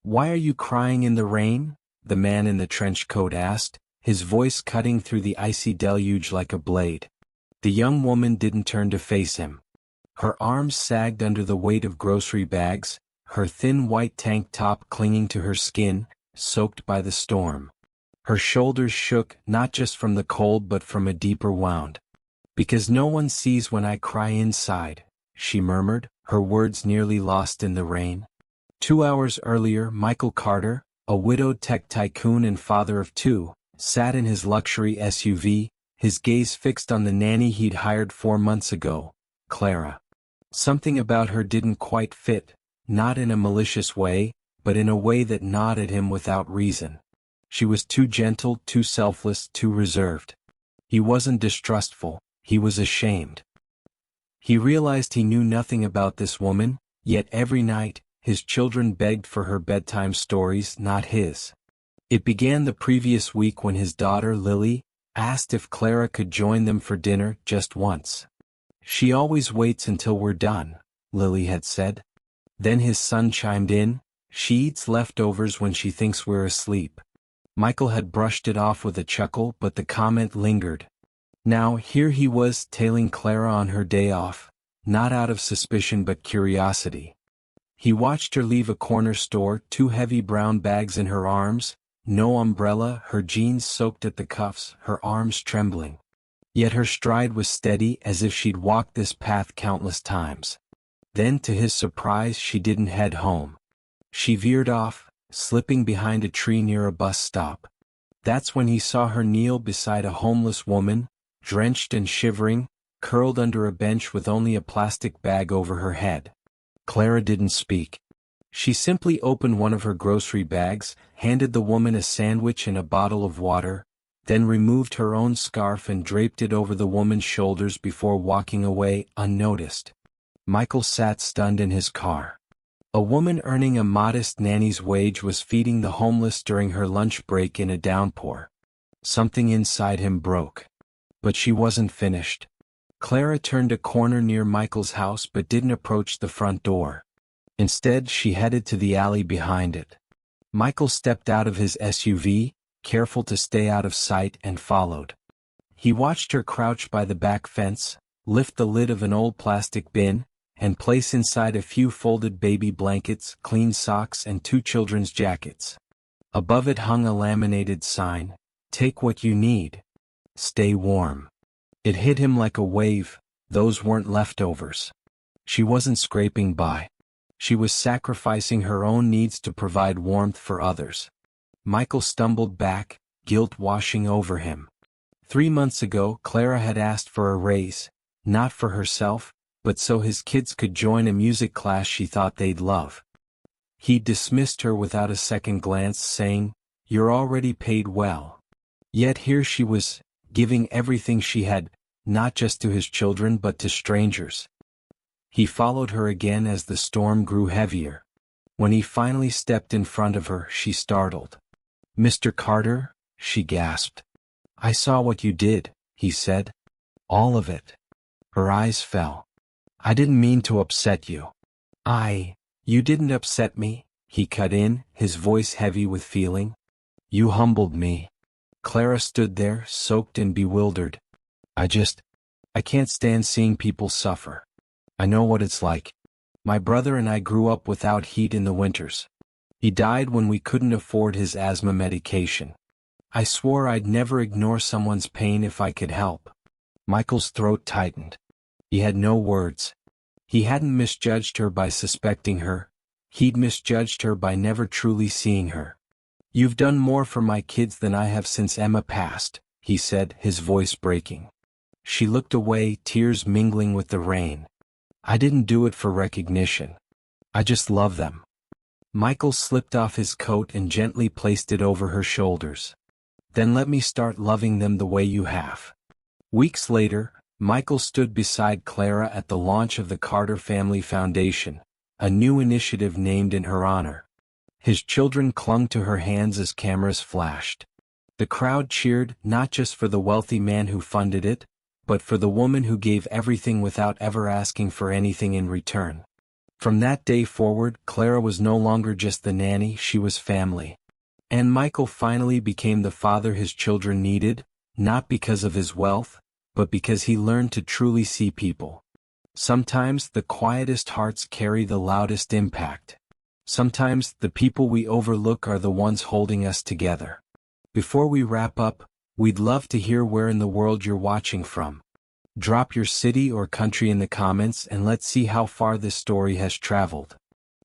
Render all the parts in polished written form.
"Why are you crying in the rain?" the man in the trench coat asked, his voice cutting through the icy deluge like a blade. The young woman didn't turn to face him. Her arms sagged under the weight of grocery bags, her thin white tank top clinging to her skin, soaked by the storm. Her shoulders shook, not just from the cold but from a deeper wound. "Because no one sees when I cry inside," she murmured, her words nearly lost in the rain. 2 hours earlier, Michael Carter, a widowed tech tycoon and father of two, sat in his luxury SUV, his gaze fixed on the nanny he'd hired 4 months ago, Clara. Something about her didn't quite fit, not in a malicious way, but in a way that gnawed at him without reason. She was too gentle, too selfless, too reserved. He wasn't distrustful, he was ashamed. He realized he knew nothing about this woman, yet every night, his children begged for her bedtime stories, not his. It began the previous week when his daughter Lily asked if Clara could join them for dinner just once. "She always waits until we're done," Lily had said. Then his son chimed in, "She eats leftovers when she thinks we're asleep." Michael had brushed it off with a chuckle, but the comment lingered. Now here he was tailing Clara on her day off, not out of suspicion but curiosity. He watched her leave a corner store, 2 heavy brown bags in her arms, no umbrella, her jeans soaked at the cuffs, her arms trembling. Yet her stride was steady, as if she'd walked this path countless times. Then to his surprise she didn't head home. She veered off, slipping behind a tree near a bus stop. That's when he saw her kneel beside a homeless woman, drenched and shivering, curled under a bench with only a plastic bag over her head. Clara didn't speak. She simply opened one of her grocery bags, handed the woman a sandwich and a bottle of water, then removed her own scarf and draped it over the woman's shoulders before walking away unnoticed. Michael sat stunned in his car. A woman earning a modest nanny's wage was feeding the homeless during her lunch break in a downpour. Something inside him broke. But she wasn't finished. Clara turned a corner near Michael's house but didn't approach the front door. Instead, she headed to the alley behind it. Michael stepped out of his SUV, careful to stay out of sight, and followed. He watched her crouch by the back fence, lift the lid of an old plastic bin, and place inside a few folded baby blankets, clean socks, and 2 children's jackets. Above it hung a laminated sign, "Take what you need. Stay warm." It hit him like a wave, those weren't leftovers. She wasn't scraping by. She was sacrificing her own needs to provide warmth for others. Michael stumbled back, guilt washing over him. 3 months ago, Clara had asked for a raise, not for herself, but so his kids could join a music class she thought they'd love. He dismissed her without a second glance, saying, "You're already paid well." Yet here she was, giving everything she had, not just to his children but to strangers. He followed her again as the storm grew heavier. When he finally stepped in front of her, she startled. "Mr. Carter?" she gasped. "I saw what you did," he said. "All of it." Her eyes fell. "I didn't mean to upset you." You didn't upset me," he cut in, his voice heavy with feeling. "You humbled me." Clara stood there, soaked and bewildered. I can't stand seeing people suffer. I know what it's like. My brother and I grew up without heat in the winters. He died when we couldn't afford his asthma medication. I swore I'd never ignore someone's pain if I could help." Michael's throat tightened. He had no words. He hadn't misjudged her by suspecting her. He'd misjudged her by never truly seeing her. "You've done more for my kids than I have since Emma passed," he said, his voice breaking. She looked away, tears mingling with the rain. "I didn't do it for recognition. I just love them." Michael slipped off his coat and gently placed it over her shoulders. "Then let me start loving them the way you have." Weeks later, Michael stood beside Clara at the launch of the Carter Family Foundation, a new initiative named in her honor. His children clung to her hands as cameras flashed. The crowd cheered, not just for the wealthy man who funded it, but for the woman who gave everything without ever asking for anything in return. From that day forward, Clara was no longer just the nanny, she was family. And Michael finally became the father his children needed, not because of his wealth, but because he learned to truly see people. Sometimes the quietest hearts carry the loudest impact. Sometimes the people we overlook are the ones holding us together. Before we wrap up, we'd love to hear where in the world you're watching from. Drop your city or country in the comments and let's see how far this story has traveled.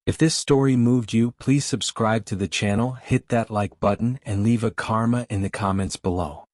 If this story moved you, please subscribe to the channel, hit that like button, and leave a karma in the comments below.